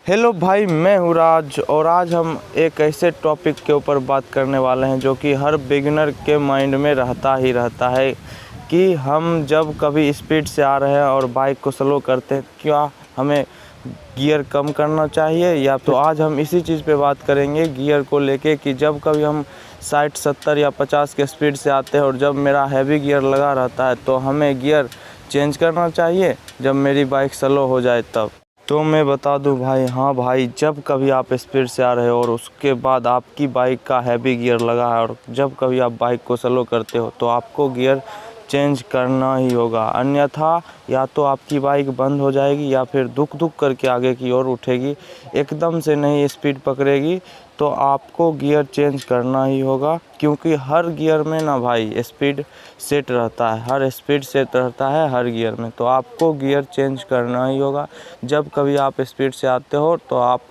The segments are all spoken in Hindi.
हेलो भाई, मैं हूँ राज और आज हम एक ऐसे टॉपिक के ऊपर बात करने वाले हैं जो कि हर बिगिनर के माइंड में रहता है कि हम जब कभी स्पीड से आ रहे हैं और बाइक को स्लो करते हैं, क्या हमें गियर कम करना चाहिए या तो आज हम इसी चीज़ पे बात करेंगे गियर को लेके कि जब कभी हम 60, 70 या 50 के स्पीड से आते हैं और जब मेरा हैवी गियर लगा रहता है तो हमें गियर चेंज करना चाहिए जब मेरी बाइक स्लो हो जाए तब। तो मैं बता दूं भाई, हाँ भाई, जब कभी आप स्पीड से आ रहे हो और उसके बाद आपकी बाइक का हैवी गियर लगा है और जब कभी आप बाइक को स्लो करते हो तो आपको गियर चेंज करना ही होगा, अन्यथा या तो आपकी बाइक बंद हो जाएगी या फिर दुक दुक करके आगे की ओर उठेगी, एकदम से नहीं स्पीड पकड़ेगी। तो आपको गियर चेंज करना ही होगा क्योंकि हर गियर में ना भाई स्पीड सेट रहता है, हर स्पीड सेट रहता है हर गियर में। तो आपको गियर चेंज करना ही होगा जब कभी आप स्पीड से आते हो। तो आप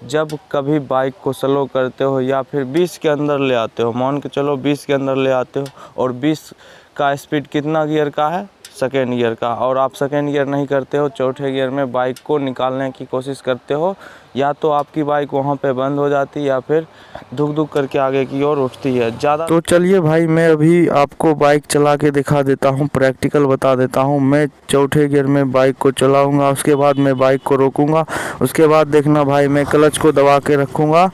जब कभी बाइक को स्लो करते हो या फिर 20 के अंदर ले आते हो, मान के चलो 20 के अंदर ले आते हो और 20 का स्पीड कितना गियर का है, सेकेंड गियर का, और आप सेकेंड गियर नहीं करते हो, चौथे गियर में बाइक को निकालने की कोशिश करते हो, या तो आपकी बाइक वहाँ पे बंद हो जाती है या फिर धुक धुक करके आगे की ओर उठती है ज़्यादा। तो चलिए भाई, मैं अभी आपको बाइक चला के दिखा देता हूँ, प्रैक्टिकल बता देता हूँ। मैं चौथे गियर में बाइक को चलाऊँगा, उसके बाद मैं बाइक को रोकूँगा, उसके बाद देखना भाई मैं क्लच को दबा के रखूँगा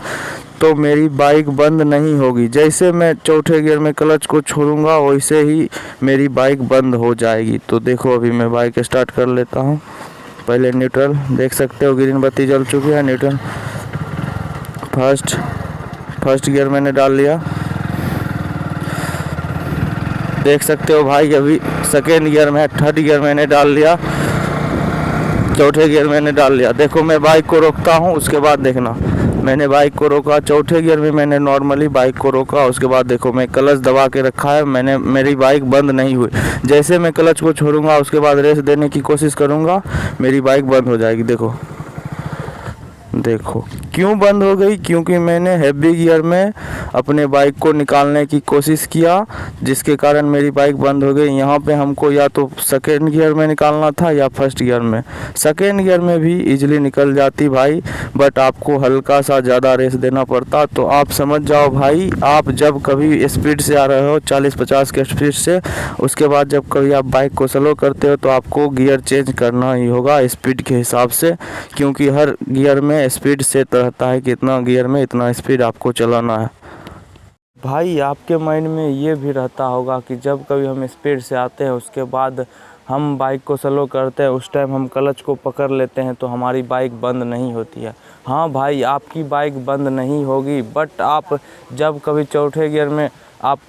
तो मेरी बाइक बंद नहीं होगी। जैसे मैं चौथे गियर में क्लच को छोड़ूंगा वैसे ही मेरी बाइक बंद हो जाएगी। तो देखो अभी मैं बाइक स्टार्ट कर लेता हूँ। पहले न्यूट्रल, देख सकते हो ग्रीन बत्ती जल चुकी है, न्यूट्रल। फर्स्ट गियर मैंने डाल लिया, देख सकते हो भाई। अभी सेकेंड गियर में, थर्ड गियर मैंने डाल लिया, चौथे गियर मैंने डाल लिया। देखो मैं बाइक को रोकता हूँ, उसके बाद देखना मैंने बाइक को रोका, चौथे गियर में मैंने नॉर्मली बाइक को रोका, उसके बाद देखो मैं क्लच दबा के रखा है, मेरी बाइक बंद नहीं हुई। जैसे मैं क्लच को छोड़ूंगा उसके बाद रेस देने की कोशिश करूंगा, मेरी बाइक बंद हो जाएगी। देखो क्यों बंद हो गई, क्योंकि मैंने हैवी गियर में अपने बाइक को निकालने की कोशिश किया जिसके कारण मेरी बाइक बंद हो गई। यहाँ पे हमको या तो सेकेंड गियर में निकालना था या फर्स्ट गियर में। सेकेंड गियर में भी इजीली निकल जाती भाई, बट आपको हल्का सा ज़्यादा रेस देना पड़ता। तो आप समझ जाओ भाई, आप जब कभी स्पीड से आ रहे हो 40-50 के स्पीड से, उसके बाद जब कभी आप बाइक को स्लो करते हो तो आपको गियर चेंज करना ही होगा स्पीड के हिसाब से, क्योंकि हर गियर में स्पीड सेट रहता है कि इतना गियर में इतना स्पीड आपको चलाना है। भाई आपके माइंड में ये भी रहता होगा कि जब कभी हम स्पीड से आते हैं उसके बाद हम बाइक को स्लो करते हैं, उस टाइम हम क्लच को पकड़ लेते हैं तो हमारी बाइक बंद नहीं होती है। हाँ भाई, आपकी बाइक बंद नहीं होगी, बट आप जब कभी चौथे गियर में आप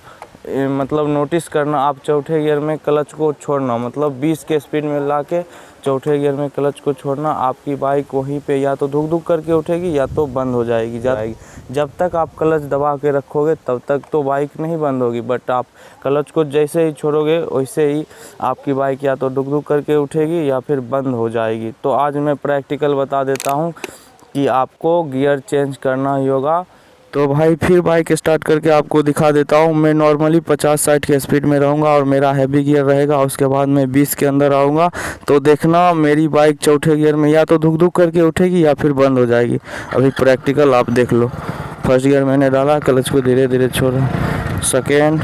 मतलब नोटिस करना, आप चौथे गियर में क्लच को छोड़ना, मतलब 20 के स्पीड में ला के चौथे गियर में क्लच को छोड़ना, आपकी बाइक वहीं पे या तो धुक धुक करके उठेगी या तो बंद हो जाएगी। जब तक आप क्लच दबा के रखोगे तब तक तो बाइक नहीं बंद होगी, बट आप क्लच को जैसे ही छोड़ोगे वैसे ही आपकी बाइक या तो धुक धुक करके उठेगी या फिर बंद हो जाएगी। तो आज मैं प्रैक्टिकल बता देता हूँ कि आपको गियर चेंज करना ही होगा। तो भाई फिर बाइक स्टार्ट करके आपको दिखा देता हूँ। मैं नॉर्मली 50-60 के स्पीड में रहूँगा और मेरा हैवी गियर रहेगा, उसके बाद मैं 20 के अंदर आऊँगा। तो देखना मेरी बाइक चौथे गियर में या तो धुक धुक करके उठेगी या फिर बंद हो जाएगी। अभी प्रैक्टिकल आप देख लो। फर्स्ट गियर मैंने डाला, क्लच को धीरे धीरे छोड़ा, सेकेंड,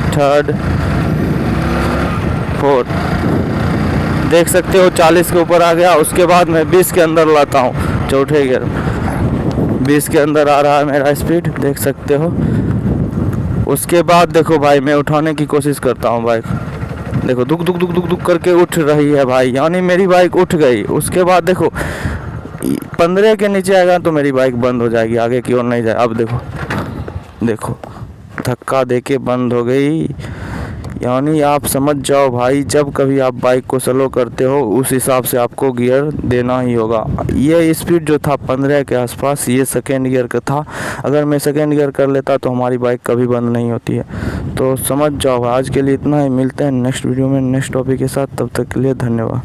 थर्ड, फोर्थ, देख सकते हो 40 के ऊपर आ गया। उसके बाद मैं 20 के अंदर लाता हूँ, चौथे गियर 20 के अंदर आ रहा है मेरा स्पीड, देख सकते हो। उसके बाद देखो भाई मैं उठाने की कोशिश करता हूँ बाइक, देखो दुक दुक दुक दुक दुक करके उठ रही है भाई, यानी मेरी बाइक उठ गई। उसके बाद देखो 15 के नीचे आएगा तो मेरी बाइक बंद हो जाएगी, आगे की ओर नहीं जाए। अब देखो धक्का देके बंद हो गई। यानी आप समझ जाओ भाई, जब कभी आप बाइक को स्लो करते हो उस हिसाब से आपको गियर देना ही होगा। ये स्पीड जो था 15 के आसपास, ये सेकेंड गियर का था। अगर मैं सेकेंड गियर कर लेता तो हमारी बाइक कभी बंद नहीं होती है। तो समझ जाओ, आज के लिए इतना ही। मिलते हैं नेक्स्ट वीडियो में नेक्स्ट टॉपिक के साथ, तब तक के लिए धन्यवाद।